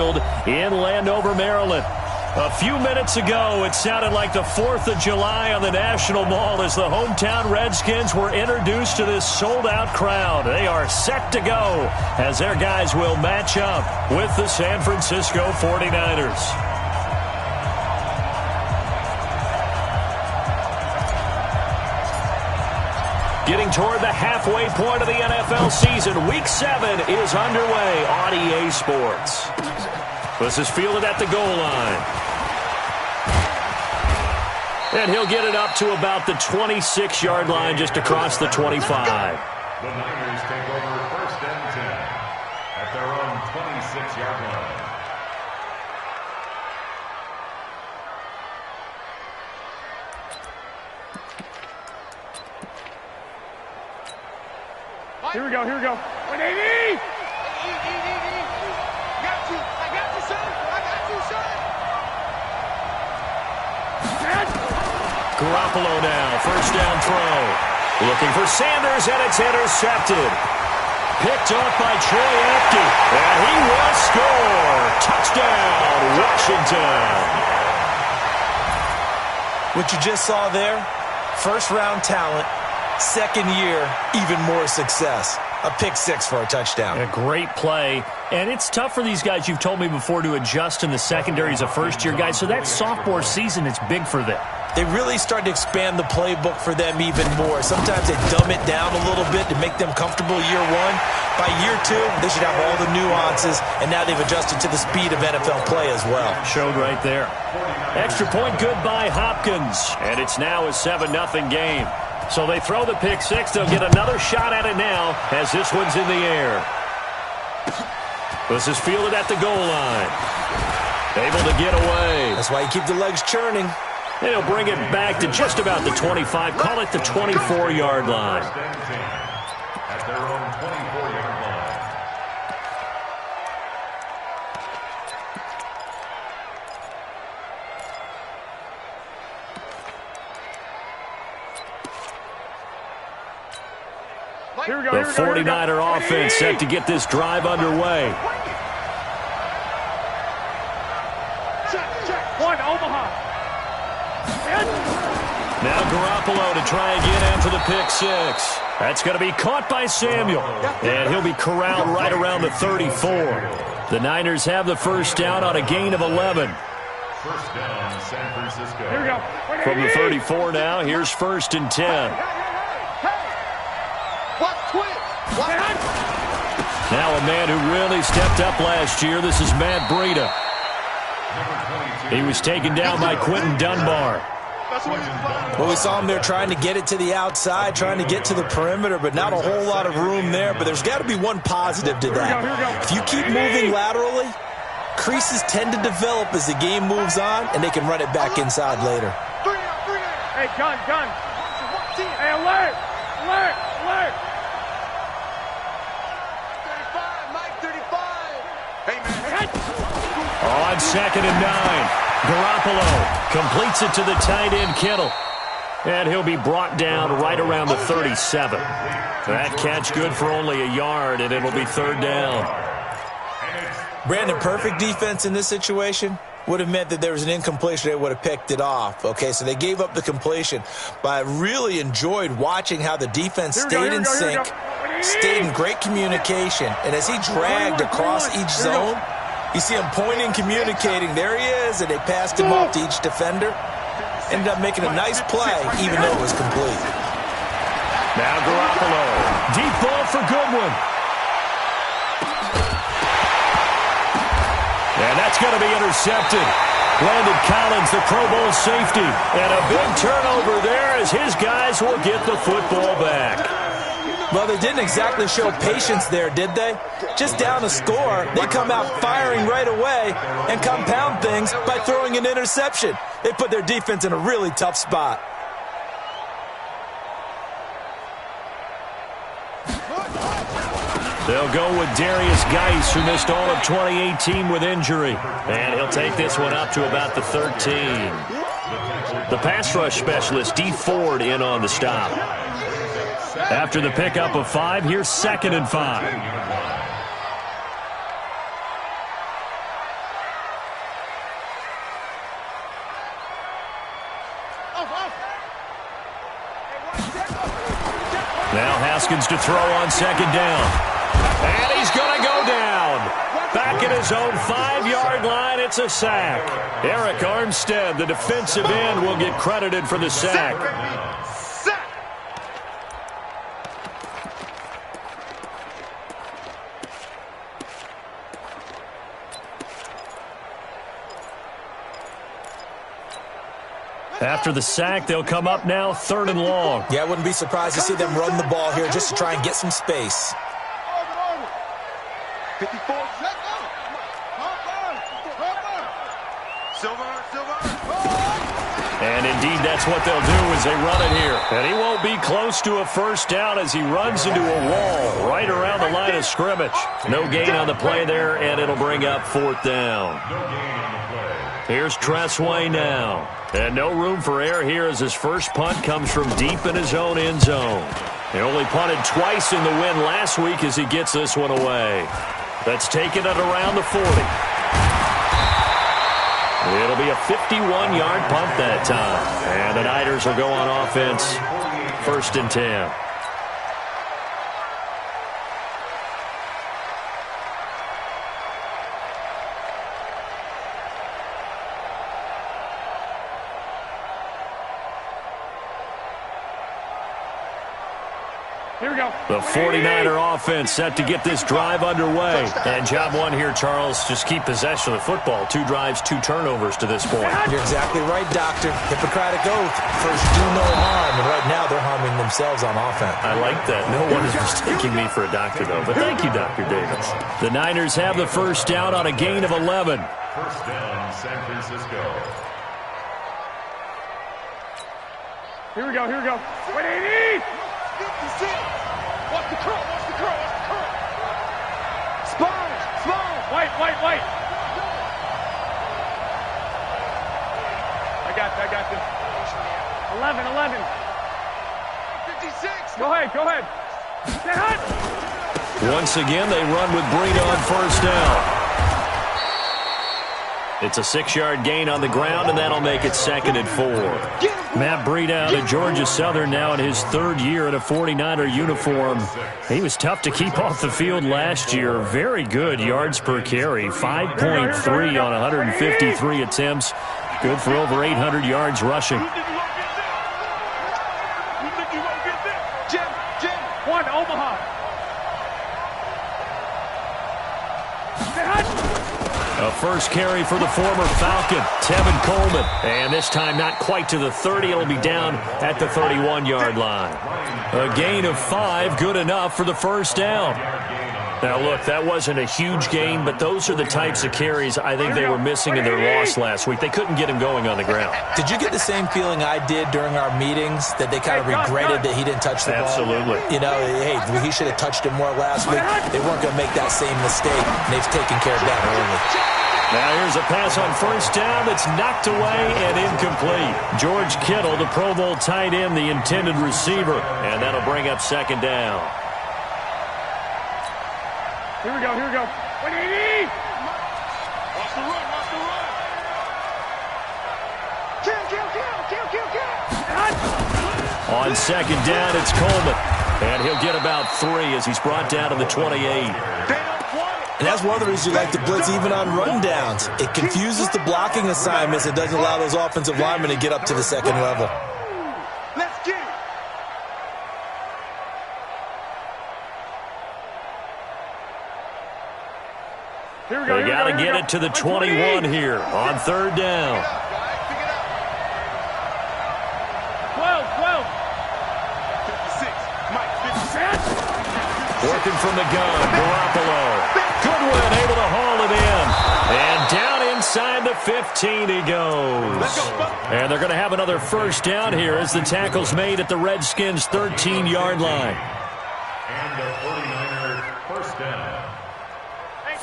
Field in Landover, Maryland. A few minutes ago, it sounded like the 4th of July on the National Mall as the hometown Redskins were introduced to this sold-out crowd. They are set to go as their guys will match up with the San Francisco 49ers. Getting toward the halfway point of the NFL season, Week 7 is underway on EA Sports. This is fielded at the goal line. And he'll get it up to about the 26-yard line just across the 25. The Niners take over 1st and 10 at their own 26-yard line. Here we go, here we go. 180! I got you, son. Garoppolo now, 1st down throw. Looking for Sanders, and it's intercepted. Picked off by Troy Apke, and he will score. Touchdown, Washington. What you just saw there, 1st-round talent, 2nd year, even more success. A pick 6 for a touchdown. A great play. And it's tough for these guys, you've told me before, to adjust in the secondary as a first-year guy. So that sophomore season, it's big for them. They really start to expand the playbook for them even more. Sometimes they dumb it down a little bit to make them comfortable year 1. By year 2, they should have all the nuances, and now they've adjusted to the speed of NFL play as well. Showed right there. Extra point good by Hopkins, and it's now a 7-0 game. So they throw the pick 6. They'll get another shot at it now as this one's in the air. This is fielded at the goal line. Able to get away. That's why you keep the legs churning. And he'll bring it back to just about the 25. Call it the 24-yard line. At their own 24-yard line. Here we go, The 49er offense set to get this drive underway. Check. 1, Omaha. Now Garoppolo to try again after the pick 6. That's going to be caught by Samuel. And he'll be corralled right around the 34. The Niners have the 1st down on a gain of 11. 1st down, San Francisco. Here we go. From the 34 now, here's 1st and 10. Now a man who really stepped up last year. This is Matt Breida. He was taken down by Quentin Dunbar. Well, we saw him there trying to get it to the outside, trying to get to the perimeter, but not a whole lot of room there. But there's got to be one positive to that. If you keep moving laterally, creases tend to develop as the game moves on, and they can run it back inside later. Hey, gun. Hey, alert. On 2nd and 9, Garoppolo completes it to the tight end, Kittle. And he'll be brought down right around the 37. That catch good for only a yard, and it'll be 3rd down. Brandon, perfect defense in this situation would have meant that there was an incompletion. They would have picked it off. Okay, so they gave up the completion. But I really enjoyed watching how the defense stayed in sync, stayed in great communication. And as he dragged across each zone, you see him pointing, communicating. There he is, and they passed him off to each defender. Ended up making a nice play, even though it was complete. Now Garoppolo. Deep ball for Goodwin. And that's going to be intercepted. Landon Collins, the Pro Bowl safety. And a big turnover there as his guys will get the football back. Well, they didn't exactly show patience there, did they? Just down a score, they come out firing right away and compound things by throwing an interception. They put their defense in a really tough spot. They'll go with Darius Geis, who missed all of 2018 with injury. And he'll take this one up to about the 13. The pass rush specialist, D. Ford, in on the stop. After the pickup of 5, here's 2nd and 5. Now Haskins to throw on second down. And he's going to go down. Back at his own 5-yard line, it's a sack. Eric Armstead, the defensive end, will get credited for the sack. After the sack, they'll come up now 3rd and long. Yeah, I wouldn't be surprised to see them run the ball here just to try and get some space. 54. And indeed, that's what they'll do as they run it here. And he won't be close to a first down as he runs into a wall right around the line of scrimmage. No gain on the play there, and it'll bring up 4th down. Here's Tressway now. And no room for error here as his first punt comes from deep in his own end zone. He only punted twice in the win last week as he gets this one away. That's taken at around the 40. It'll be a 51-yard punt that time. And the Niners will go on offense, 1st and 10. Here we go. The 49er offense set to get this drive underway. And job one here, Charles, just keep possession of the football. 2 drives, 2 turnovers to this point. You're exactly right, Doctor. Hippocratic oath. First, do no harm. And right now, they're harming themselves on offense. I like that. No one is mistaking me for a doctor, though. But thank you, Dr. Davis. The Niners have the first down on a gain of 11. First down, San Francisco. Here we go. Here we go. 180. 56. Watch the curl. Watch the curl. Watch the curl. Spine. Spine. White. I got this. 11. 56. Go ahead. Get hot. Once again, they run with Breida on first down. It's a 6-yard gain on the ground, and that'll make it 2nd and 4. Matt Breida out of Georgia Southern now in his 3rd year in a 49er uniform. He was tough to keep off the field last year. Very good yards per carry, 5.3 on 153 attempts. Good for over 800 yards rushing. Jim. 1, Omaha. A first carry for the former Falcon, Tevin Coleman. And this time not quite to the 30. It'll be down at the 31-yard line. A gain of 5, good enough for the first down. Now, look, that wasn't a huge gain, but those are the types of carries I think they were missing in their loss last week. They couldn't get him going on the ground. Did you get the same feeling I did during our meetings, that they kind of regretted that he didn't touch the ball? Absolutely. You know, hey, he should have touched it more last week. They weren't going to make that same mistake, and they've taken care of that early. Now here's a pass on first down that's knocked away and incomplete. George Kittle, the Pro Bowl tight end, the intended receiver, and that'll bring up 2nd down. Here we go. 180. Watch the run. Kill. On 2nd down, it's Coleman. And he'll get about 3 as he's brought down to the 28. And that's one of the reasons you like to blitz even on rundowns. It confuses the blocking assignments. It doesn't allow those offensive linemen to get up to the 2nd level. Let's get it. They got to get it to the 21 here on 3rd down. 12. 56. Mike, 56. Working from the gun, Garoppolo. Goodwin able to haul it in. And down inside the 15 he goes. And they're going to have another first down here as the tackle's made at the Redskins' 13-yard line. And the 49ers first down.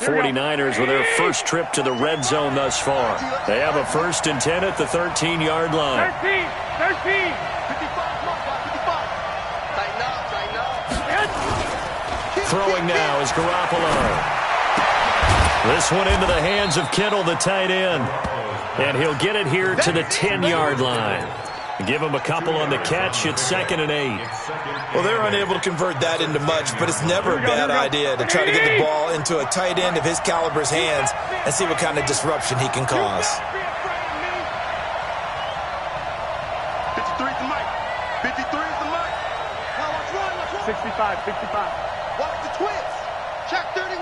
49ers with their first trip to the red zone thus far. They have a 1st and 10 at the 13-yard line. 13. 55. Throwing now is Garoppolo. This one into the hands of Kittle, the tight end. And he'll get it here to the 10-yard line. Give him a couple on the catch. It's 2nd and 8. Well, they're unable to convert that into much, but it's never a bad idea to try to get the ball into a tight end of his caliber's hands and see what kind of disruption he can cause. 53 is the mic. 53 is the mic. 65, 65. Watch the twist. Check 31.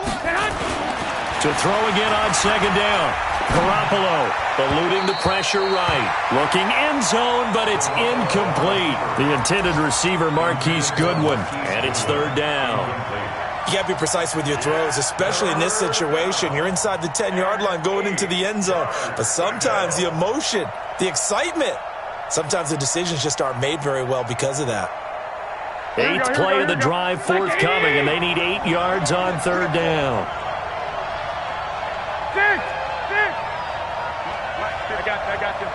To throw again on 2nd down. Garoppolo eluding the pressure right. Looking end zone, but it's incomplete. The intended receiver, Marquise Goodwin. And it's 3rd down. You got to be precise with your throws, especially in this situation. You're inside the 10-yard line going into the end zone. But sometimes the emotion, the excitement, sometimes the decisions just aren't made very well because of that. 8th play of the drive forthcoming, and they need 8 yards on 3rd down. I got you.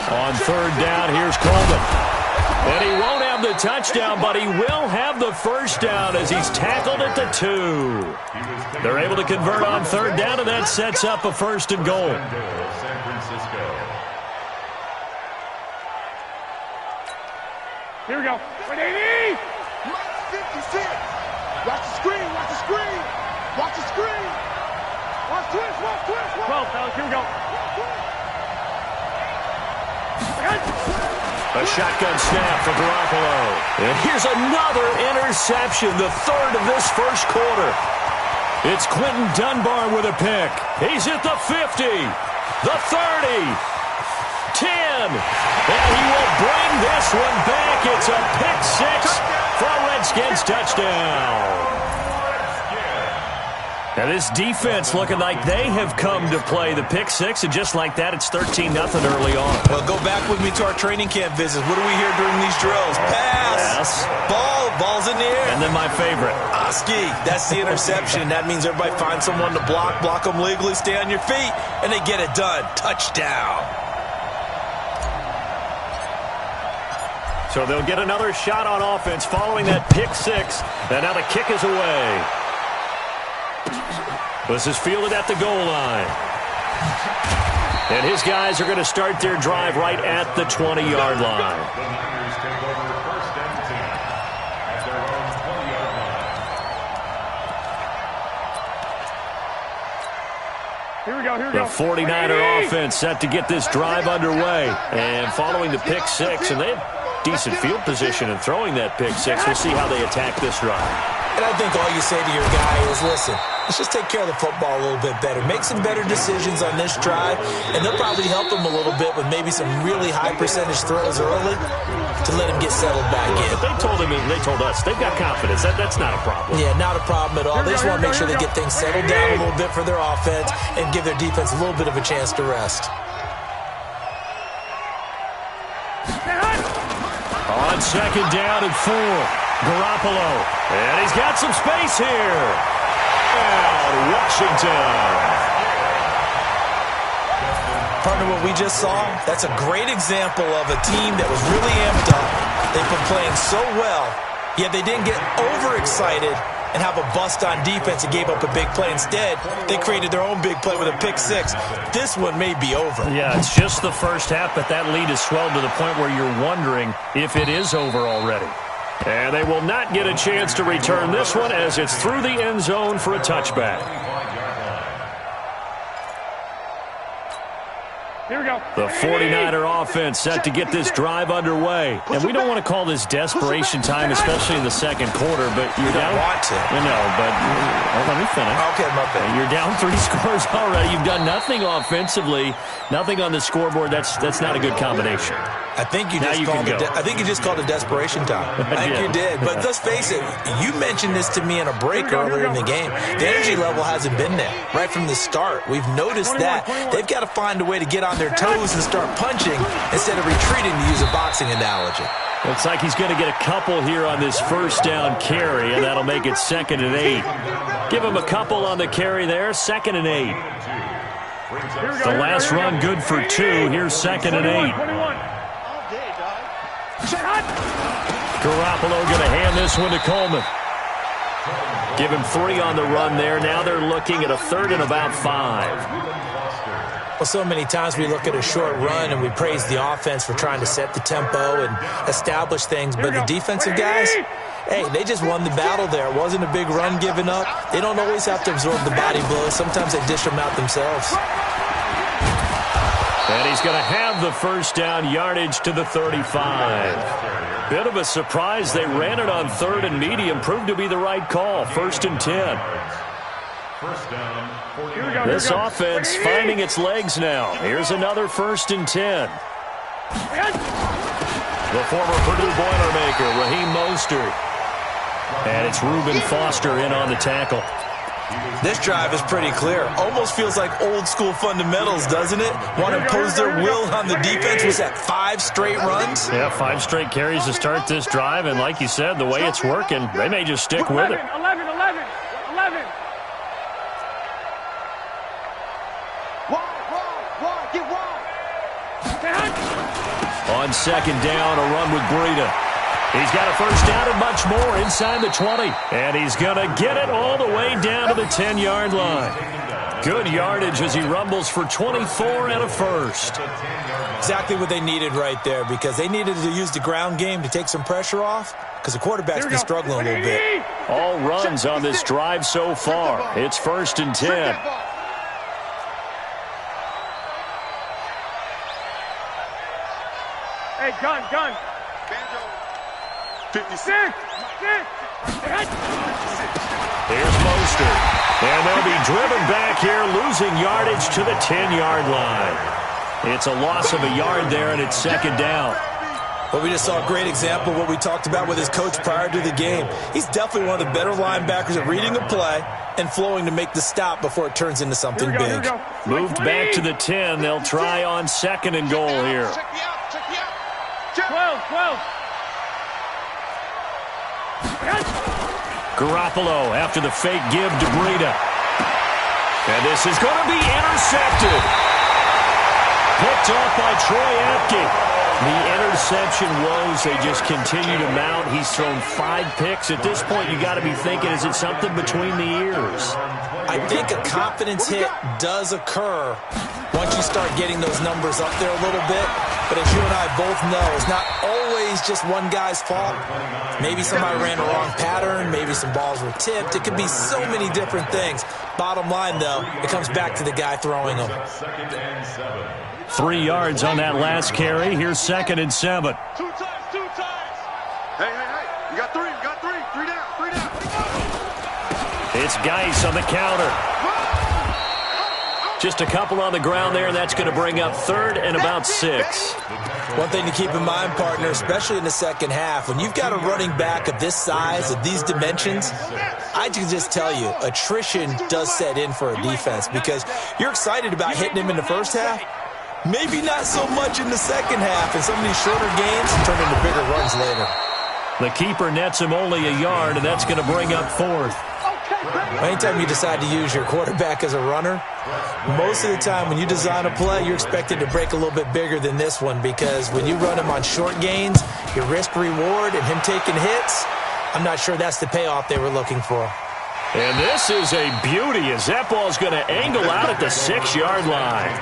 On 3rd down, here's Coleman. And he won't have the touchdown, but he will have the 1st down as he's tackled at the 2. They're able to convert on 3rd down, and that sets up a 1st and goal. San Francisco. Here we go. 180. 56. Watch the screen. Watch the screen. Watch the screen. Watch twist. Watch twist. 12, fellas. Here we go. A shotgun snap for Garoppolo. And here's another interception, the 3rd of this 1st quarter. It's Quentin Dunbar with a pick. He's at the 50, the 30, 10. And he will bring this one back. It's a pick 6 for a Redskins touchdown. Now this defense looking like they have come to play the pick 6, and just like that, it's 13-0 early on. Well, go back with me to our training camp visits. What do we hear during these drills? Pass. Ball's in the air. And then my favorite. Oski, that's the interception. That means everybody finds someone to block them legally, stay on your feet, and they get it done. Touchdown. So they'll get another shot on offense following that pick 6. And now the kick is away. This is fielded at the goal line. And his guys are going to start their drive right at the 20-yard line. The Niners take over 1st and 10 at their own 20-yard line. Here we go. Here we go. The 49er offense set to get this drive underway. And following the pick 6, and they have decent field position in throwing that pick 6. We'll see how they attack this drive. And I think all you say to your guy is, listen, let's just take care of the football a little bit better. Make some better decisions on this drive, and they'll probably help him a little bit with maybe some really high percentage throws early to let him get settled back in. But they told him, they told us, they've got confidence. That's not a problem. Yeah, not a problem at all. They just want to make sure they get things settled down a little bit for their offense and give their defense a little bit of a chance to rest. On 2nd down and 4, Garoppolo. And he's got some space here. And Washington. Partner, what we just saw, that's a great example of a team that was really amped up. They've been playing so well, yet they didn't get overexcited and have a bust on defense and gave up a big play. Instead, they created their own big play with a pick 6. This one may be over. Yeah, it's just the first half, but that lead has swelled to the point where you're wondering if it is over already. And they will not get a chance to return this one as it's through the end zone for a touchback. Here we go. The 49er offense set to get this drive underway. And we don't want to call this desperation time, especially in the 2nd quarter, but you're down. Want to. I know, but let me finish. Okay, my bad. You're down 3 scores already. You've done nothing offensively, nothing on the scoreboard. That's not a good combination. I think you just called it desperation time. I think you did. But let's face it, you mentioned this to me in a break earlier in the game. The energy level hasn't been there right from the start. We've noticed that. They've got to find a way to get on their toes and start punching instead of retreating, to use a boxing analogy. Looks like he's going to get a couple here on this 1st down carry, and that'll make it 2nd and 8. Give him a couple on the carry there, 2nd and 8. The last run good for 2. Here's 2nd and 8. Garoppolo going to hand this one to Coleman. Give him 3 on the run there. Now they're looking at a 3rd and about 5. Well, so many times we look at a short run and we praise the offense for trying to set the tempo and establish things, but the defensive guys, hey, they just won the battle there. It wasn't a big run given up. They don't always have to absorb the body blows. Sometimes they dish them out themselves. And he's going to have the first down, yardage to the 35. Bit of a surprise. They ran it on 3rd and medium. Proved to be the right call. 1st and 10. First down, This offense finding its legs now. Here's another 1st and 10. The former Purdue Boilermaker, Raheem Mostert. And it's Reuben Foster in on the tackle. This drive is pretty clear. Almost feels like old school fundamentals, doesn't it? Want to impose their will on the defense. Was that 5 straight runs? Yeah, 5 straight carries to start this drive. And like you said, the way it's working, they may just stick with it. 11. On 2nd down, a run with Breida. He's got a first down and much more inside the 20. And he's going to get it all the way down to the 10-yard line. Good yardage as he rumbles for 24 and a first. Exactly what they needed right there, because they needed to use the ground game to take some pressure off, because the quarterback's been struggling a little bit. All runs on this drive so far. It's 1st and 10. Hey, gun. 56. Here's Mostert. And they'll be driven back here, losing yardage to the 10-yard line. It's a loss of a yard there, and it's 2nd down. But we just saw a great example of what we talked about with his coach prior to the game. He's definitely one of the better linebackers at reading a play and flowing to make the stop before it turns into something big. Moved back to the 10. They'll try on 2nd and goal here. 12. Garoppolo after the fake give to Breida. And this is going to be intercepted. Picked off by Troy Apke. The interception woes, they just continue to mount. He's thrown 5 picks. At this point, you got to be thinking, is it something between the ears? I think a confidence hit does occur once you start getting those numbers up there a little bit. But as you and I both know, it's not always just one guy's fault. Maybe somebody ran a wrong pattern. Maybe some balls were tipped. It could be so many different things. Bottom line, though, it comes back to the guy throwing them. 3 yards on that last carry. Here's 2nd and 7. 2 times. Hey. You got 3. 3 down. It's Geis on the counter. Just a couple on the ground there, and that's going to bring up 3rd and about 6. One thing to keep in mind, partner, especially in the second half, when you've got a running back of this size, of these dimensions, I can just tell you, attrition does set in for a defense, because you're excited about hitting him in the first half, maybe not so much in the second half, and some of these shorter gains turn into bigger runs later. The keeper nets him only a yard, and that's going to bring up 4th. Anytime you decide to use your quarterback as a runner, most of the time when you design a play, you're expected to break a little bit bigger than this one, because when you run him on short gains, your risk-reward and him taking hits, I'm not sure that's the payoff they were looking for. And this is a beauty as that ball's going to angle out at the 6-yard line.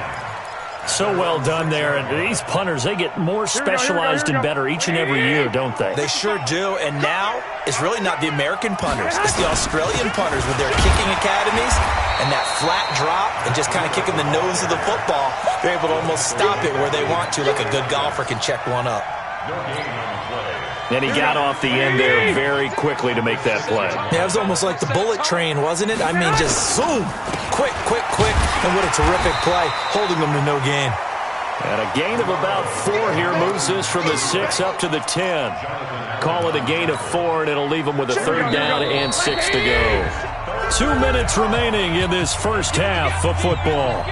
So well done there. And these punters, they get more specialized and better each and every year, don't they? They sure do. And now it's really not the American punters. It's the Australian punters with their kicking academies and that flat drop and just kind of kicking the nose of the football. They're able to almost stop it where they want to, like a good golfer can check one up. And he got off the end there very quickly to make that play. Yeah, it was almost like the bullet train, wasn't it? I mean, just zoom, quick. And what a terrific play, holding them to no gain. And a gain of about 4 here moves this from the 6 up to the 10. Call it a gain of 4, and it'll leave them with a 3rd down and 6 to go. 2 minutes remaining in this first half of football.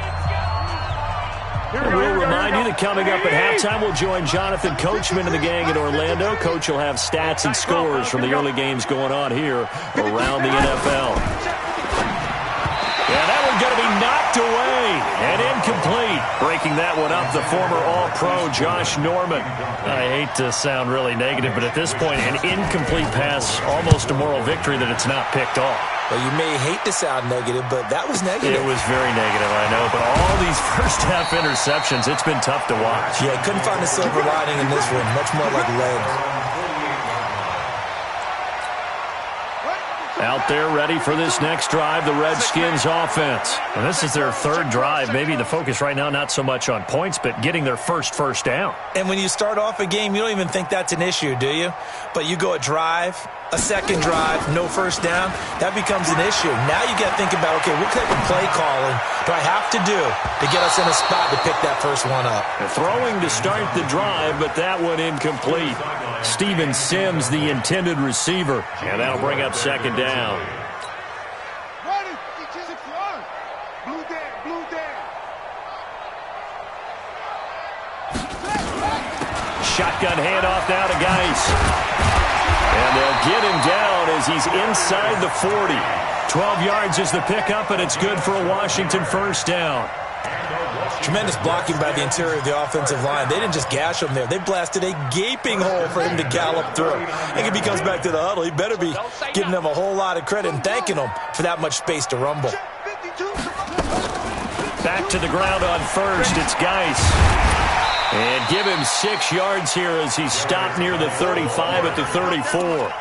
And we'll remind you that coming up at halftime, we'll join Jonathan Coachman and the gang in Orlando. Coach will have stats and scores from the early games going on here around the NFL. Yeah, that one's going to be knocked away and incomplete. Breaking that one up, the former All-Pro Josh Norman. I hate to sound really negative, but at this point, an incomplete pass, almost a moral victory that it's not picked off. Well, you may hate to sound negative, but that was negative. It was very negative, I know. But all these first-half interceptions, it's been tough to watch. Yeah, couldn't find a silver lining in this one. Much more like lead. Out there ready for this next drive, the Redskins offense. And this is their third drive. Maybe the focus right now not so much on points, but getting their first down. And when you start off a game, you don't even think that's an issue, do you? But you go a drive, a second drive, no first down, that becomes an issue. Now you got to think about, okay, what type of play calling do I have to do to get us in a spot to pick that first one up? Throwing to start the drive, but that one incomplete. Steven Sims, the intended receiver, and that'll bring up second down. Shotgun handoff now to Geis. And they'll get him down as he's inside the 40. 12 yards is the pickup, and it's good for a Washington first down. Tremendous blocking by the interior of the offensive line. They didn't just gash him there. They blasted a gaping hole for him to gallop through. I think if he comes back to the huddle, he better be giving them a whole lot of credit and thanking them for that much space to rumble. Back to the ground on first. It's Geis. And give him 6 yards here as he's stopped near the 35 at the 34.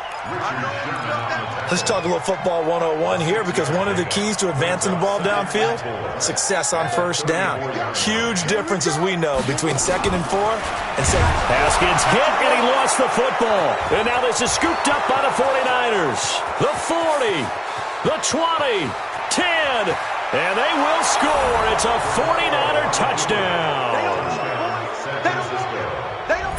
Let's talk a little football 101 here, because one of the keys to advancing the ball downfield, success on first down. Huge difference, as we know, between 2nd and 4 and second. Haskins hit, and he lost the football. And now this is scooped up by the 49ers. The 40, the 20, 10, and they will score. It's a 49er touchdown.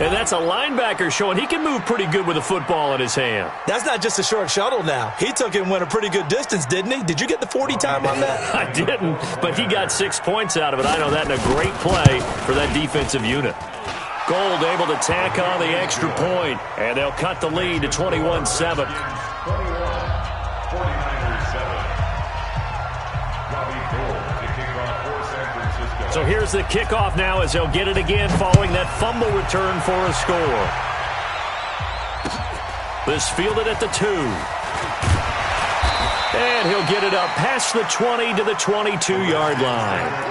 And that's a linebacker showing he can move pretty good with a football in his hand. That's not just a short shuttle now. He took it and went a pretty good distance, didn't he? Did you get the 40 time on that? I didn't, but he got 6 points out of it. I know that, in a great play for that defensive unit. Gold able to tack on the extra point, and they'll cut the lead to 21-7. So here's the kickoff now as they'll get it again following that fumble return for a score. This fielded at the 2. And he'll get it up past the 20 to the 22-yard line.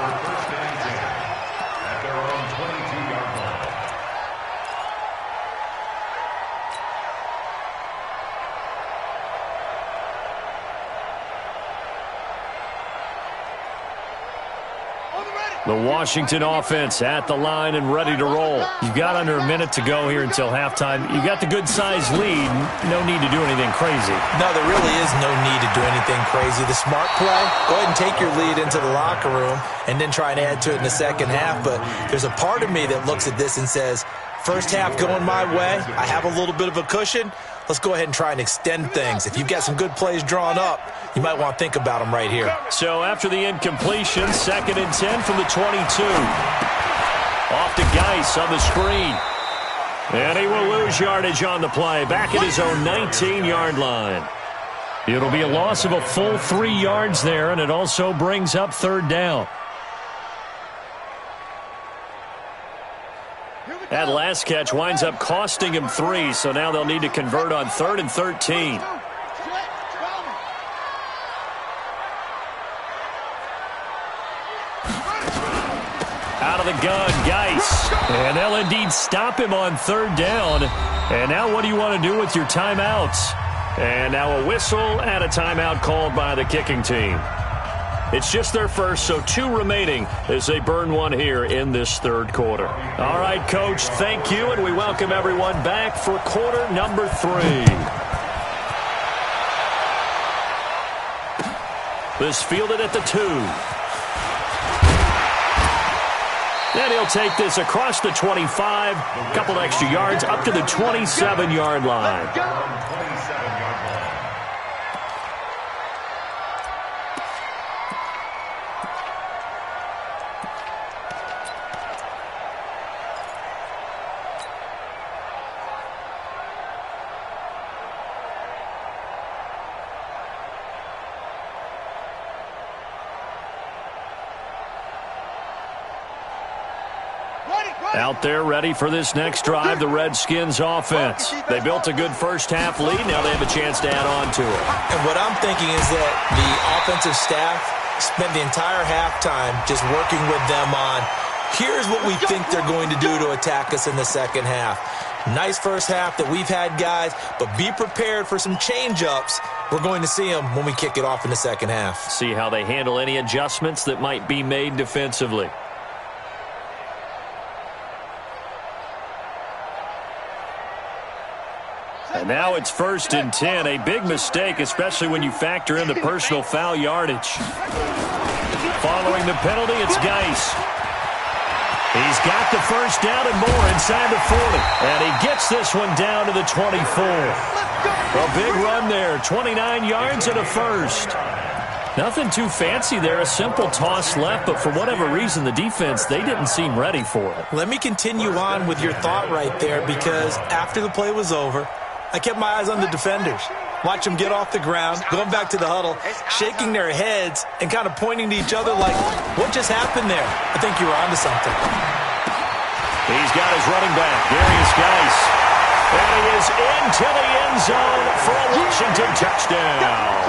The Washington offense at the line and ready to roll. You've got under a minute to go here until halftime. You've got the good-sized lead. No need to do anything crazy. No, there really is no need to do anything crazy. The smart play, go ahead and take your lead into the locker room and then try and add to it in the second half. But there's a part of me that looks at this and says, first half going my way, I have a little bit of a cushion. Let's go ahead and try and extend things. If you've got some good plays drawn up, you might want to think about them right here. So after the incompletion, 2nd and 10 from the 22. Off to Geis on the screen. And he will lose yardage on the play. Back at his own 19-yard line. It'll be a loss of a full 3 yards there, and it also brings up 3rd down. That last catch winds up costing him 3, so now they'll need to convert on 3rd and 13. Out of the gun, Geis. And they'll indeed stop him on 3rd down. And now what do you want to do with your timeouts? And now a whistle and a timeout called by the kicking team. It's just their first, so 2 remaining as they burn one here in this 3rd quarter. All right, Coach, thank you, and we welcome everyone back for quarter number 3. This fielded at the 2. Then he'll take this across the 25, a couple extra yards, up to the 27-yard line. Out there ready for this next drive, the Redskins offense. They built a good first-half lead. Now they have a chance to add on to it. And what I'm thinking is that the offensive staff spent the entire halftime just working with them on, here's what we think they're going to do to attack us in the second half. Nice first half that we've had, guys, but be prepared for some change-ups. We're going to see them when we kick it off in the second half. See how they handle any adjustments that might be made defensively. And now it's 1st and 10. A big mistake, especially when you factor in the personal foul yardage. Following the penalty, it's Geis. He's got the first down and more inside the 40. And he gets this one down to the 24. A big run there, 29 yards and a first. Nothing too fancy there, a simple toss left, but for whatever reason, the defense, they didn't seem ready for it. Let me continue on with your thought right there, because after the play was over, I kept my eyes on the defenders. Watch them get off the ground, going back to the huddle, shaking their heads and kind of pointing to each other like, what just happened there? I think you were onto something. He's got his running back, Darius Geis. And he is into the end zone for a Washington touchdown.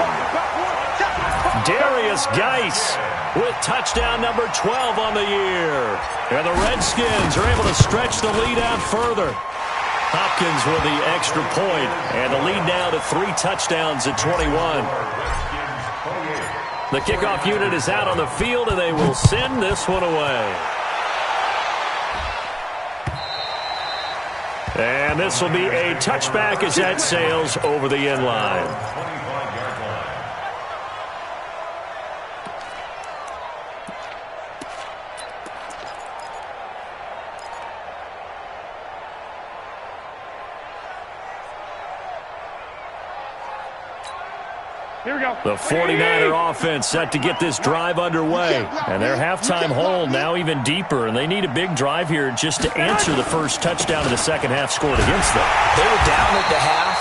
Darius Geis with touchdown number 12 on the year. And the Redskins are able to stretch the lead out further. Hopkins with the extra point, and the lead now to 3 touchdowns at 21. The kickoff unit is out on the field, and they will send this one away. And this will be a touchback as that sails over the end line. Here we go. The 49er offense set to get this drive underway. And their halftime hole now even deeper. And they need a big drive here just to answer the first touchdown of the second half scored against them. They were down at the half.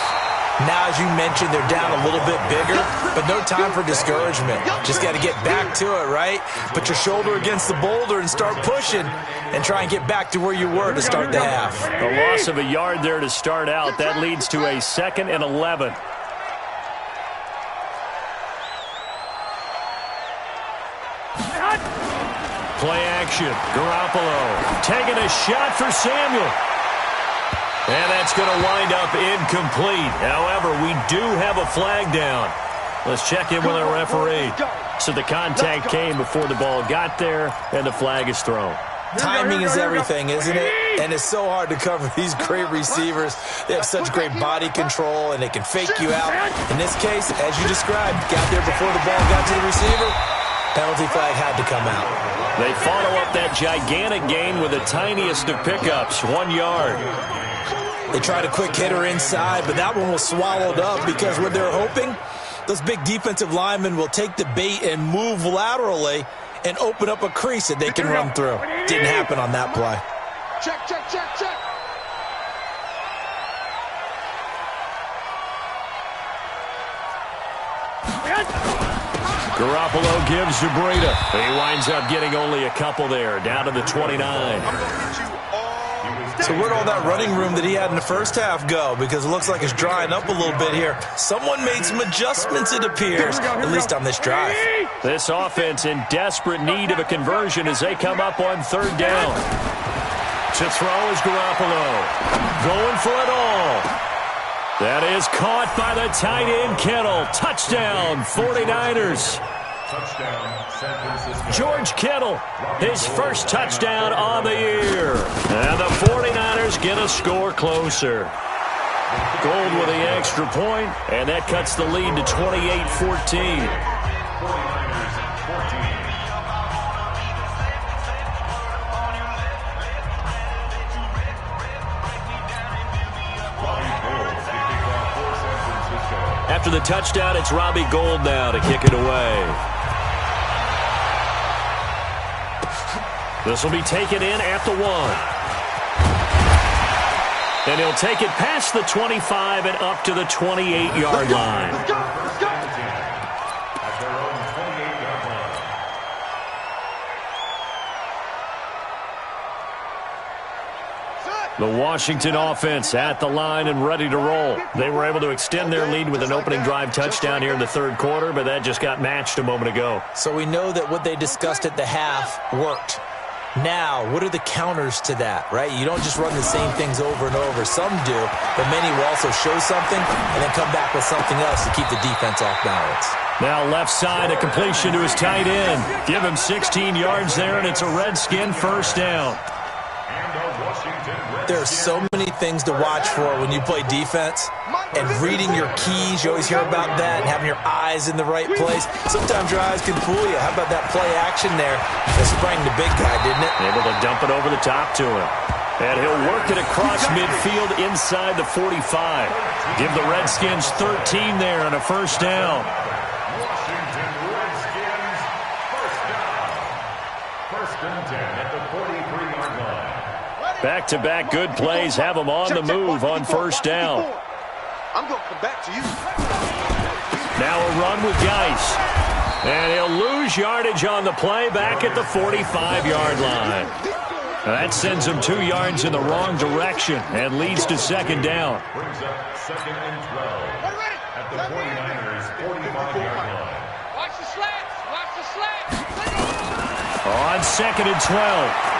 Now, as you mentioned, they're down a little bit bigger, but no time for discouragement. Just got to get back to it, right? Put your shoulder against the boulder and start pushing and try and get back to where you were to start the half. A loss of a yard there to start out. That leads to a 2nd and 11. Play action. Garoppolo taking a shot for Samuel. And that's going to wind up incomplete. However, we do have a flag down. Let's check in with our referee. So the contact came before the ball got there, and the flag is thrown. Timing is everything, isn't it? And it's so hard to cover these great receivers. They have such great body control, and they can fake you out. In this case, as you described, got there before the ball got to the receiver. Penalty flag had to come out. They follow up that gigantic gain with the tiniest of pickups, 1 yard. They tried a quick hitter inside, but that one was swallowed up because what they're hoping, those big defensive linemen will take the bait and move laterally and open up a crease that they can run through. Didn't happen on that play. Check, check, check, check. Garoppolo gives to Breida. He winds up getting only a couple there, down to the 29. So where'd all that running room that he had in the first half go? Because it looks like it's drying up a little bit here. Someone made some adjustments, it appears, at least on this drive. This offense in desperate need of a conversion as they come up on 3rd down. To throw is Garoppolo. Going for it all. That is caught by the tight end, Kittle. Touchdown, 49ers. Touchdown, San Francisco. George Kittle, his first touchdown on the year. And the 49ers get a score closer. Gold with the extra point, and that cuts the lead to 28-14. 49ers 14. After the touchdown, it's Robbie Gould now to kick it away. This will be taken in at the 1. And he'll take it past the 25 and up to the 28-yard line. At their own 28-yard line. The Washington offense at the line and ready to roll. They were able to extend their lead with an opening drive touchdown here in the third quarter, but that just got matched a moment ago. So we know that what they discussed at the half worked. Now, what are the counters to that, right? You don't just run the same things over and over. Some do, but many will also show something and then come back with something else to keep the defense off balance. Now left side, a completion to his tight end. Give him 16 yards there, and it's a Redskin first down. There are so many things to watch for when you play defense, and reading your keys, you always hear about that, and having your eyes in the right place. Sometimes your eyes can fool you. How about that play action there? That sprang the big guy, didn't it? Able to dump it over the top to him. And he'll work it across midfield inside the 45. Give the Redskins 13 there on a first down. Washington Redskins, first down. First and 10 at the 43-yard line. Back-to-back good plays have them on the move on first down. I'm going to come back to you. Now a run with Geis. And he'll lose yardage on the play back at the 45-yard line. That sends him 2 yards in the wrong direction and leads to second down. Brings up second and 12 at the 49ers' 45-yard line. Watch the slats. Watch the slats. On second and 12,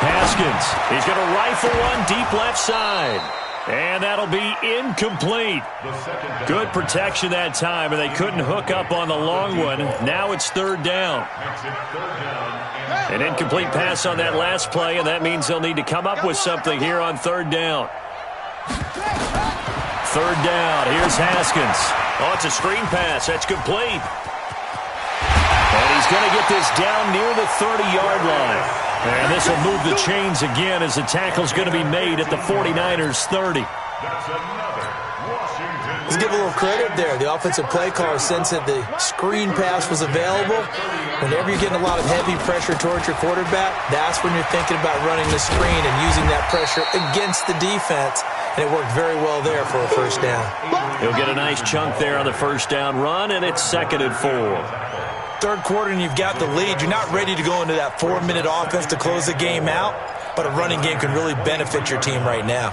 Haskins. He's going to rifle one deep left side. And that'll be incomplete. Good protection that time, and they couldn't hook up on the long one. Now it's third down. An incomplete pass on that last play, and that means they'll need to come up with something here on third down. Third down, here's Haskins. Oh, it's a screen pass. That's complete. And he's going to get this down near the 30-yard line. And this will move the chains again as the tackle's going to be made at the 49ers' 30. That's another Washington. Let's give a little credit there. The offensive play caller sensed that the screen pass was available. Whenever you're getting a lot of heavy pressure towards your quarterback, that's when you're thinking about running the screen and using that pressure against the defense. And it worked very well there for a first down. He'll get a nice chunk there on the first down run, and it's second and 4. Third quarter and you've got the lead. You're not ready to go into that 4-minute offense to close the game out, but a running game can really benefit your team right now.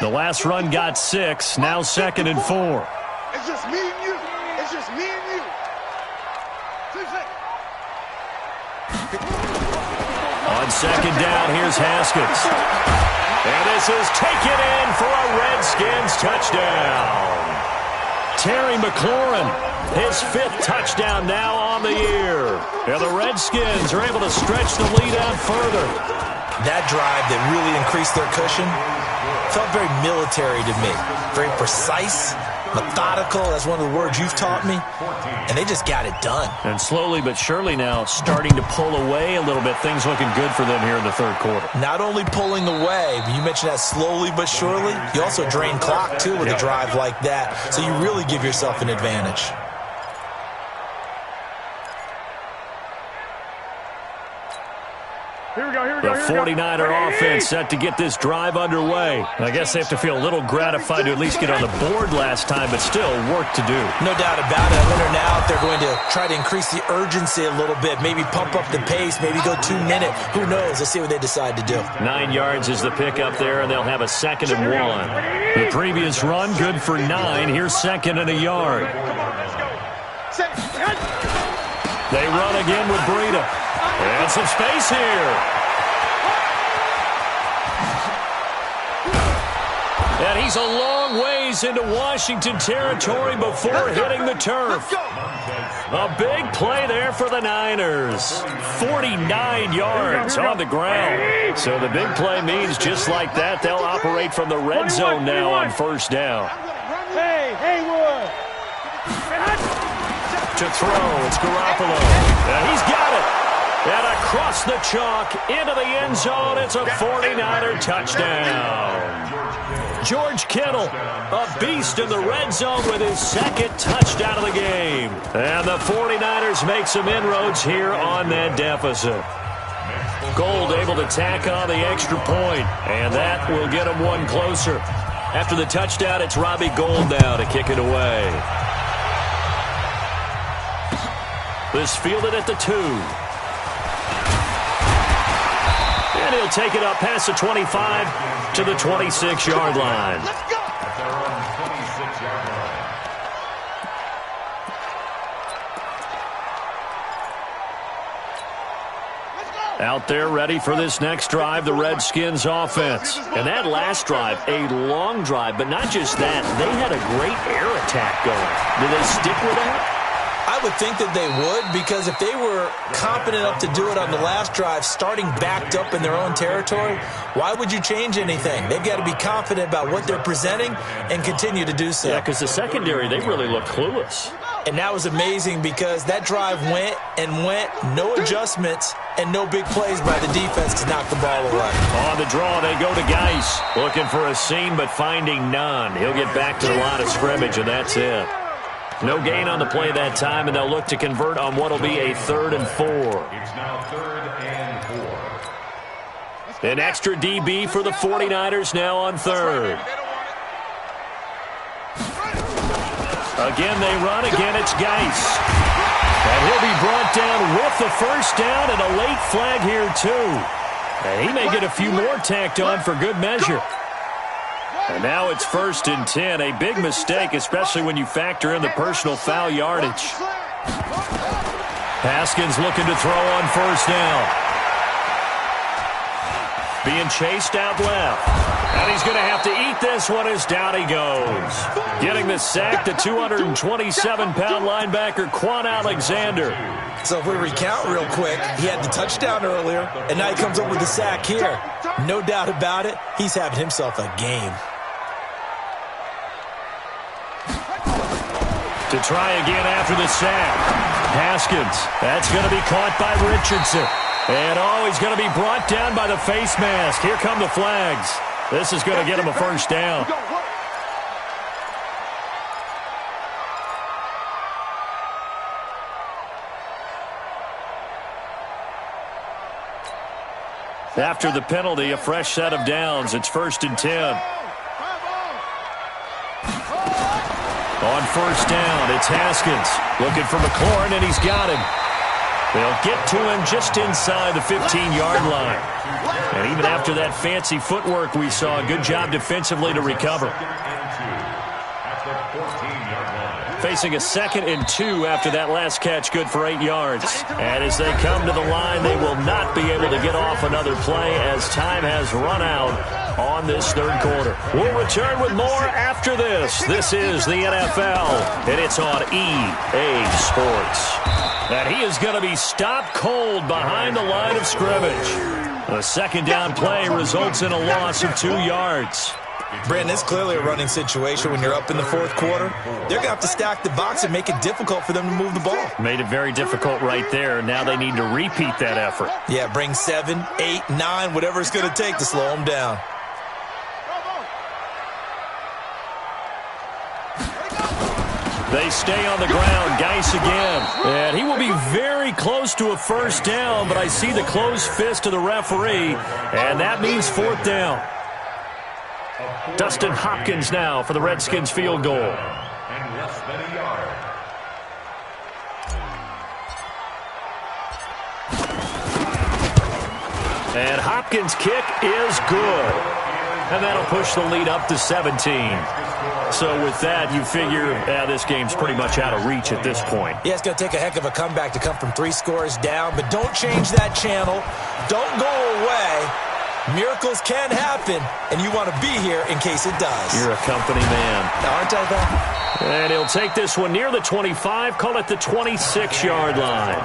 The last run got 6, now second and 4. It's just me and you. It's just me and you. On second down, here's Haskins. And this is taken in for a Redskins touchdown. Terry McLaurin, his 5th touchdown now on the year. And the Redskins are able to stretch the lead out further. That drive that really increased their cushion felt very military to me. Very precise, methodical. That's one of the words you've taught me. And they just got it done. And slowly but surely now starting to pull away a little bit. Things looking good for them here in the third quarter. Not only pulling away, but you mentioned that slowly but surely. You also drain clock, too, with a drive like that. So you really give yourself an advantage. Here we go, here we The go, here we go. 49er offense set to get this drive underway. I guess they have to feel a little gratified to at least get on the board last time, but still work to do. No doubt about it. I wonder now if they're going to try to increase the urgency a little bit, maybe pump up the pace, maybe go 2-minute. Who knows? Let's see what they decide to do. 9 yards is the pickup there, and they'll have a second and 1. The previous run, good for 9. Here's second and a yard. They run again with Breida. And some space here. And he's a long ways into Washington territory before hitting the turf. A big play there for the Niners. 49 yards on the ground. So the big play means just like that, they'll operate from the red zone now on first down. Hey, Haywood. To throw, it's Garoppolo. And he's got it. And across the chalk, into the end zone, it's a 49er touchdown. George Kittle, a beast in the red zone with his second touchdown of the game. And the 49ers make some inroads here on that deficit. Gold able to tack on the extra point, and that will get them one closer. After the touchdown, it's Robbie Gould now to kick it away. This fielded at the 2. And he'll take it up past the 25 to the 26-yard line. At their own 26-yard line. Out there ready for this next drive, the Redskins offense. And that last drive, a long drive, but not just that. They had a great air attack going. Do they stick with that? I would think that they would, because if they were competent enough to do it on the last drive, starting backed up in their own territory, why would you change anything? They've got to be confident about what they're presenting and continue to do so. Yeah, because the secondary, they really look clueless. And that was amazing because that drive went and went, no adjustments, and no big plays by the defense to knock the ball away. On the draw, they go to Geis, looking for a seam but finding none. He'll get back to the line of scrimmage, and that's it. No gain on the play that time, and they'll look to convert on what will be a 3rd and 4. It's now 3rd and 4. An extra DB for the 49ers now on 3rd. Again, they run. Again, it's Geis. And he'll be brought down with the first down and a late flag here, too. And he may get a few more tacked on for good measure. And now it's 1st and 10. A big mistake, especially when you factor in the personal foul yardage. Haskins looking to throw on 1st down. Being chased out left. And he's going to have to eat this one as down he goes. Getting the sack, the 227-pound linebacker, Quan Alexander. So if we recount real quick, he had the touchdown earlier, and now he comes up with the sack here. No doubt about it, he's having himself a game. To try again after the sack. Haskins, that's going to be caught by Richardson. And he's going to be brought down by the face mask. Here come the flags. This is going to get him a 1st down. After the penalty, a fresh set of downs. It's 1st and 10. On 1st down, it's Haskins looking for McLaurin, and he's got him. They'll get to him just inside the 15-yard line. And even after that fancy footwork we saw, a good job defensively to recover. Facing a 2nd and 2 after that last catch, good for 8 yards. And as they come to the line, they will not be able to get off another play as time has run out on this 3rd quarter. We'll return with more after this. This is the NFL, and it's on EA Sports. And he is going to be stopped cold behind the line of scrimmage. A 2nd down play results in a loss of 2 yards. Brandon, it's clearly a running situation when you're up in the 4th quarter. They're going to have to stack the box and make it difficult for them to move the ball. Made it very difficult right there. Now they need to repeat that effort. Yeah, bring 7, 8, 9, whatever it's going to take to slow them down. They stay on the ground. Geis again. And he will be very close to a 1st down, but I see the closed fist of the referee, and that means 4th down. Dustin Hopkins now for the Redskins field goal. And less than a yard. And Hopkins' kick is good. And that'll push the lead up to 17. So with that, you figure this game's pretty much out of reach at this point. Yeah, it's going to take a heck of a comeback to come from 3 scores down, but don't change that channel. Don't go away. Miracles can happen, and you want to be here in case it does. You're a company man. Aren't I, though? And he'll take this one near the 25, call it the 26-yard line.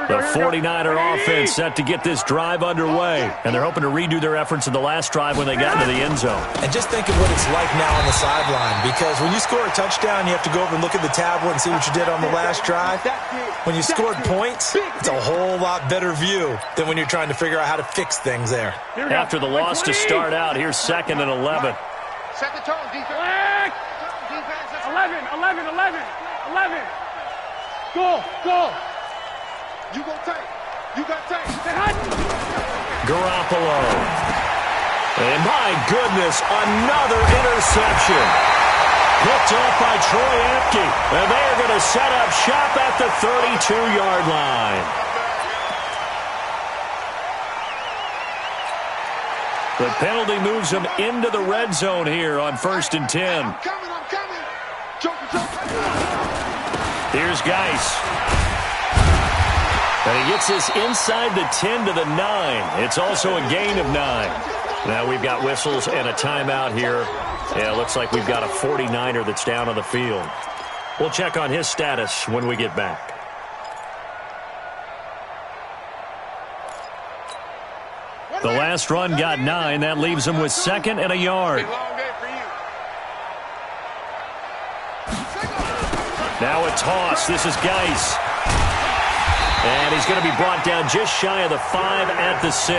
The 49er offense set to get this drive underway, and they're hoping to redo their efforts in the last drive when they got into the end zone. And just think of what it's like now on the sideline, because when you score a touchdown, you have to go over and look at the tablet and see what you did on the last drive. When you scored points, it's a whole lot better view than when you're trying to figure out how to fix things there. After the loss to start out, here's 2nd and 11. Set the tone, defense. 11. Go. You go tight. You got tight. Garoppolo. And my goodness, another interception. picked off by Troy Apke. And they are going to set up shop at the 32-yard line. The penalty moves them into the red zone here on 1st and 10. I'm coming. Here's Geis. And he gets this inside the 10 to the 9. It's also a gain of 9. Now we've got whistles and a timeout here. Yeah, it looks like we've got a 49er that's down on the field. We'll check on his status when we get back. The last run got 9. That leaves him with 2nd and a yard. Now a toss. This is Geis. And he's going to be brought down just shy of the 5 at the 6.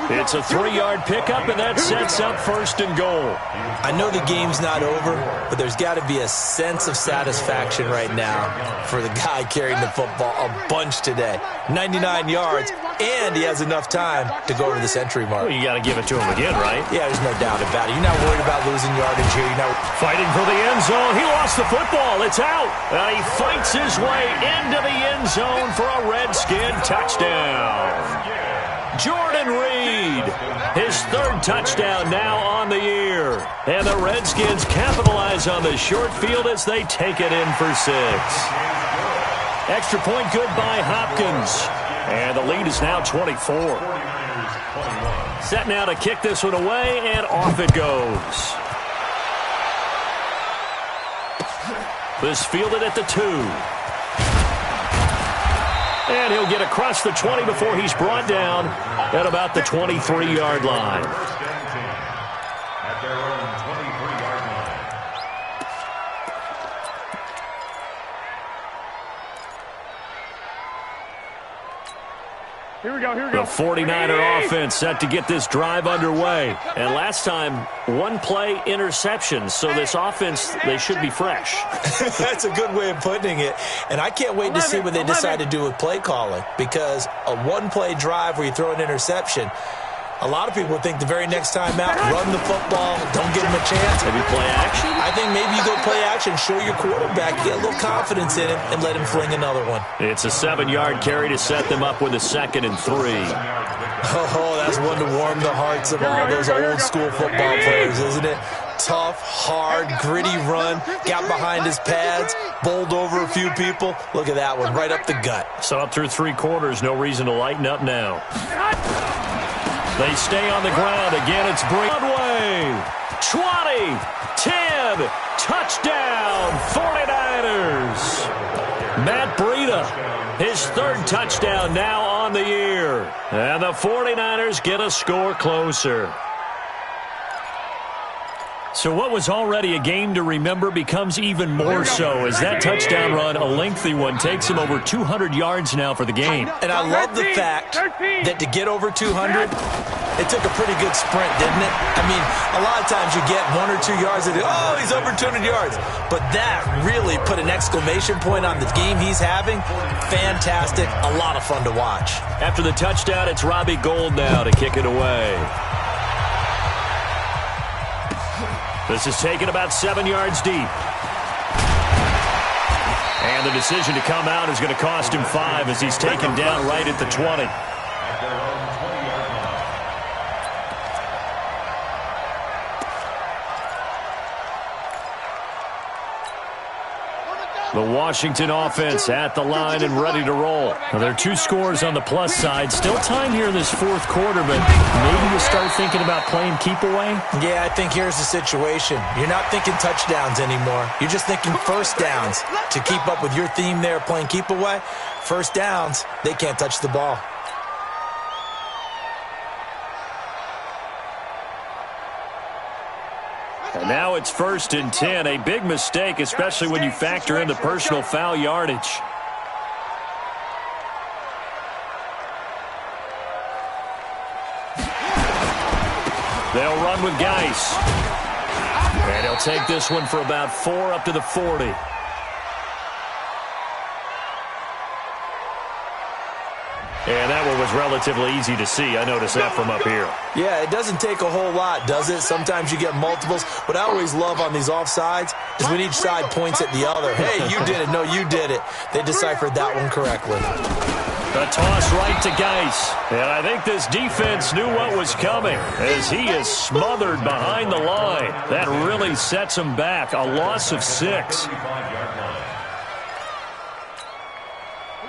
It's a 3-yard pickup, and that sets up 1st and goal. I know the game's not over, but there's got to be a sense of satisfaction right now for the guy carrying the football a bunch today. 99 yards, and he has enough time to go over the century mark. Well, you got to give it to him again, right? Yeah, there's no doubt about it. You're not worried about losing yardage here. You're not fighting for the end zone. He lost the football. It's out. And he fights his way into the end zone for a Redskin touchdown. Jordan Reed, his 3rd touchdown now on the year. And the Redskins capitalize on the short field as they take it in for 6. Extra point good by Hopkins. And the lead is now 24. Set now to kick this one away, and off it goes. This fielded at the 2. And he'll get across the 20 before he's brought down at about the 23-yard line. At their own 23-yard line. Here we go. The 49er offense set to get this drive underway. And last time, 1-play interception. So this offense, they should be fresh. That's a good way of putting it. And I can't wait to see what they decide to do with play calling. Because a 1-play drive where you throw an interception, a lot of people think the very next time out, run the football, don't give him a chance. Maybe play action? I think maybe you go play action, show your quarterback, get a little confidence in him, and let him fling another one. It's a 7-yard carry to set them up with a 2nd and 3. Oh, that's one to warm the hearts of all those old school football players, isn't it? Tough, hard, gritty run, got behind his pads, bowled over a few people. Look at that one, right up the gut. So up through 3 quarters, no reason to lighten up now. They stay on the ground. Again, it's Broadway. 20, 10, touchdown, 49ers. Matt Breida, his 3rd touchdown now on the year. And the 49ers get a score closer. So what was already a game to remember becomes even more so as that touchdown run, a lengthy one, takes him over 200 yards now for the game. And I love the fact that to get over 200, it took a pretty good sprint, didn't it? I mean, a lot of times you get 1 or 2 yards and oh, he's over 200 yards. But that really put an exclamation point on the game he's having. Fantastic. A lot of fun to watch. After the touchdown, it's Robbie Gould now to kick it away. This is taken about 7 yards deep. And the decision to come out is going to cost him 5 as he's taken down right at the 20. The Washington offense at the line and ready to roll. Now, there are 2 scores on the plus side. Still time here in this 4th quarter, but maybe you start thinking about playing keep away? Yeah, I think here's the situation. You're not thinking touchdowns anymore. You're just thinking first downs. To keep up with your theme there, playing keep away, first downs, they can't touch the ball. And now it's 1st and 10. A big mistake, especially when you factor in the personal foul yardage. They'll run with Geis. And he'll take this one for about 4 up to the 40. And that one was relatively easy to see. I noticed that from up here. Yeah, it doesn't take a whole lot, does it? Sometimes you get multiples. What I always love on these offsides is when each side points at the other. Hey, you did it. No, you did it. They deciphered that one correctly. A toss right to Geis. And I think this defense knew what was coming as he is smothered behind the line. That really sets him back. A loss of 6.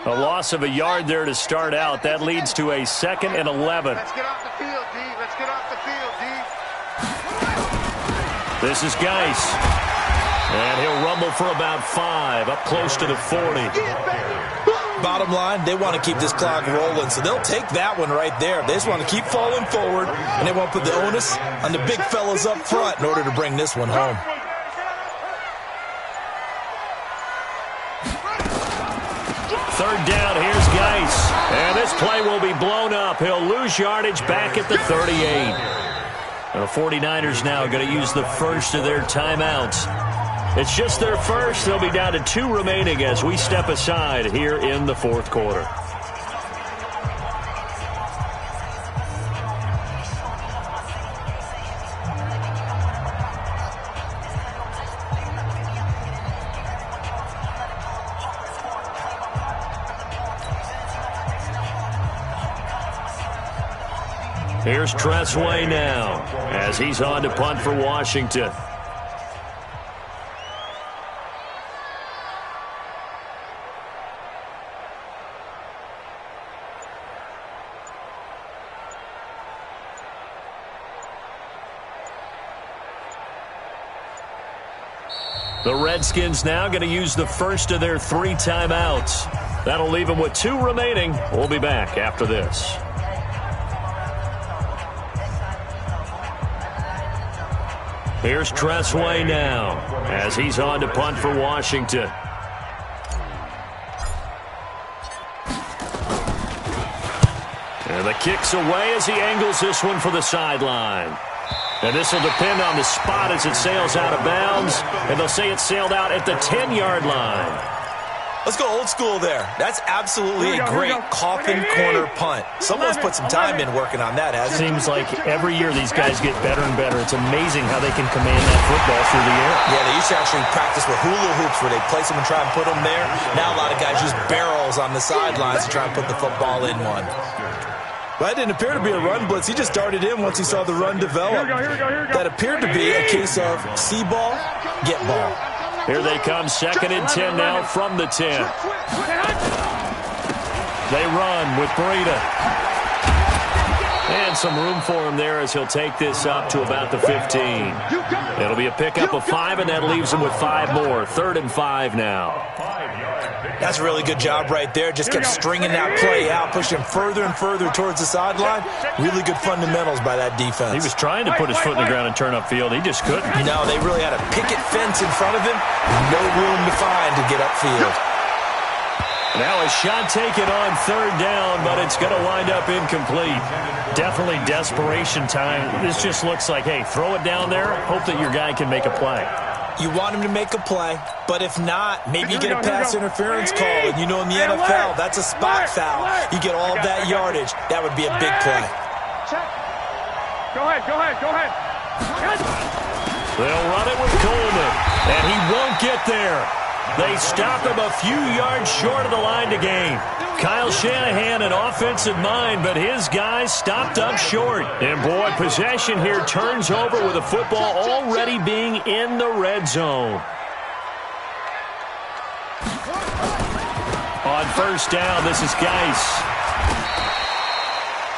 A loss of a yard there to start out. That leads to a 2nd and 11. Let's get off the field, D. Let's get off the field, D. This is Geis. And he'll rumble for about 5, up close to the 40. Bottom line, they want to keep this clock rolling, so they'll take that one right there. They just want to keep falling forward, and they won't put the onus on the big fellas up front in order to bring this one home. Third down, here's Geis. And this play will be blown up. He'll lose yardage back at the 38. And the 49ers now going to use the first of their timeouts. It's just their first. They'll be down to 2 remaining as we step aside here in the 4th quarter. Here's Tressway now as he's on to punt for Washington. The Redskins now going to use the first of their 3 timeouts. That'll leave them with 2 remaining. We'll be back after this. Here's Tressway now as he's on to punt for Washington. And the kick's away as he angles this one for the sideline. And this will depend on the spot as it sails out of bounds. And they'll say it sailed out at the 10-yard line. Let's go old school there. That's absolutely a great coffin corner punt. Someone's put some time in working on that, hasn't it? Seems like every year these guys get better and better. It's amazing how they can command that football through the air. Yeah, they used to actually practice with hula hoops where they place them and try and put them there. Now a lot of guys use barrels on the sidelines to try and put the football in one. That didn't appear to be a run blitz. He just darted in once he saw the run develop. That appeared to be a case of see ball, get ball. Here they come, 2nd and 10 now from the 10. They run with Breida. And some room for him there as he'll take this up to about the 15. It'll be a pickup of 5, and that leaves him with 5 more. 3rd and 5 now. That's a really good job right there. Just kept stringing that play out, pushing further and further towards the sideline. Really good fundamentals by that defense. He was trying to put his foot in the ground and turn upfield. He just couldn't. No, they really had a picket fence in front of him. No room to find to get upfield. Now a shot taken on 3rd down, but it's going to wind up incomplete. Definitely desperation time. This just looks like, hey, throw it down there, hope that your guy can make a play. You want him to make a play, but if not, maybe you get a pass interference call. And you know in the NFL, that's a spot foul. You get all of that yardage. That would be a big play. Go ahead. They'll run it with Coleman, and he won't get there. They stop him a few yards short of the line to gain. Kyle Shanahan, an offensive mind, but his guys stopped up short. And, boy, possession here turns over with the football already being in the red zone. On 1st down, this is Geis.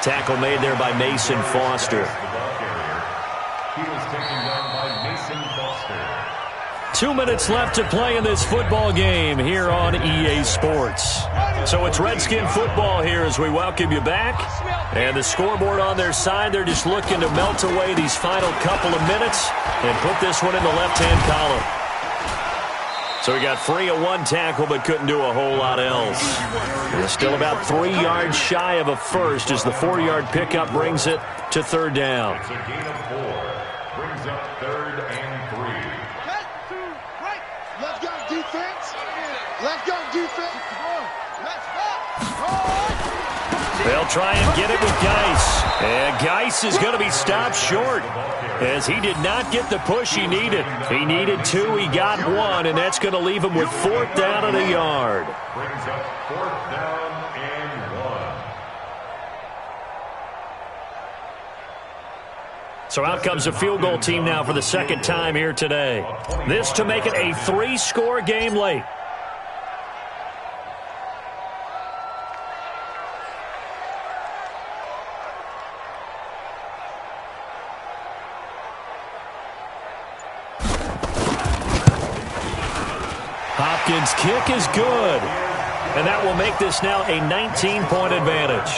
Tackle made there by Mason Foster. He was taken down by Mason Foster. 2 minutes left to play in this football game here on EA Sports. So it's Redskin football here as we welcome you back. And the scoreboard on their side, they're just looking to melt away these final couple of minutes and put this one in the left-hand column. So he got free of 1 tackle but couldn't do a whole lot else. They're still about 3 yards shy of a first as the 4-yard pickup brings it to 3rd down. It's a gain of 4. Brings up 3rd and 3. Let's go, defense. Let's go, defense. Let's go. They'll try and get it with Geis. And Geis is going to be stopped short as he did not get the push he needed. He needed 2, he got 1, and that's going to leave him with 4th down and a yard. Brings up 4th down and 1. So out comes a field goal team now for the 2nd time here today. This to make it a 3-score game late. Hopkins' kick is good. And that will make this now a 19-point advantage.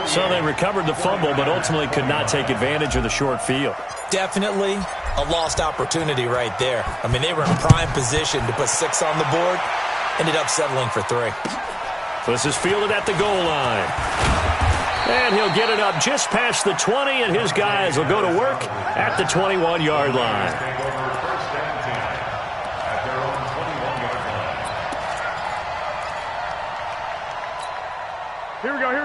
So they recovered the fumble, but ultimately could not take advantage of the short field. Definitely a lost opportunity right there. I mean, they were in prime position to put 6 on the board. Ended up settling for 3. This is fielded at the goal line. And he'll get it up just past the 20, and his guys will go to work at the 21-yard line.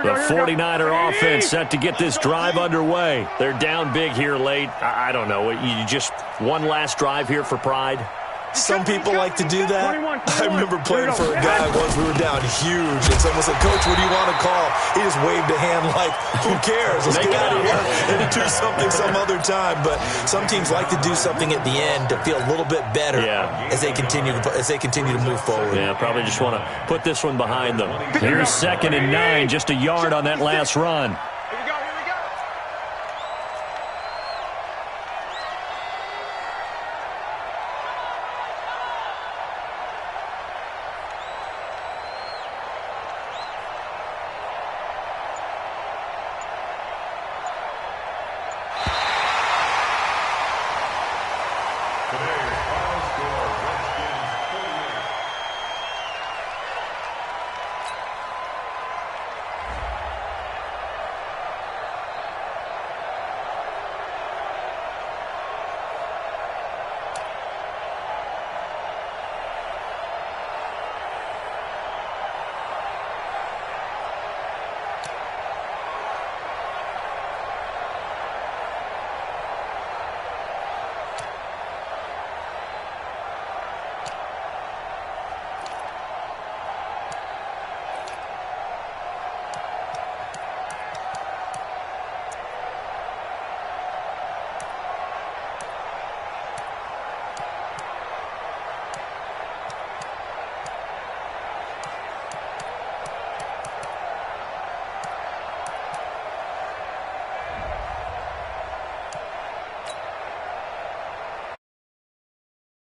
The 49er offense set to get this drive underway. They're down big here late. I don't know. You just one last drive here for pride? Some people like to do that. I remember playing for a guy once. We were down huge, and someone said, "Coach, what do you want to call?" He just waved a hand like, "Who cares? Let's get out of here and do something some other time." But some teams like to do something at the end to feel a little bit better as they continue to move forward. Yeah, probably just want to put this one behind them. Here's 2nd and 9, just a yard on that last run.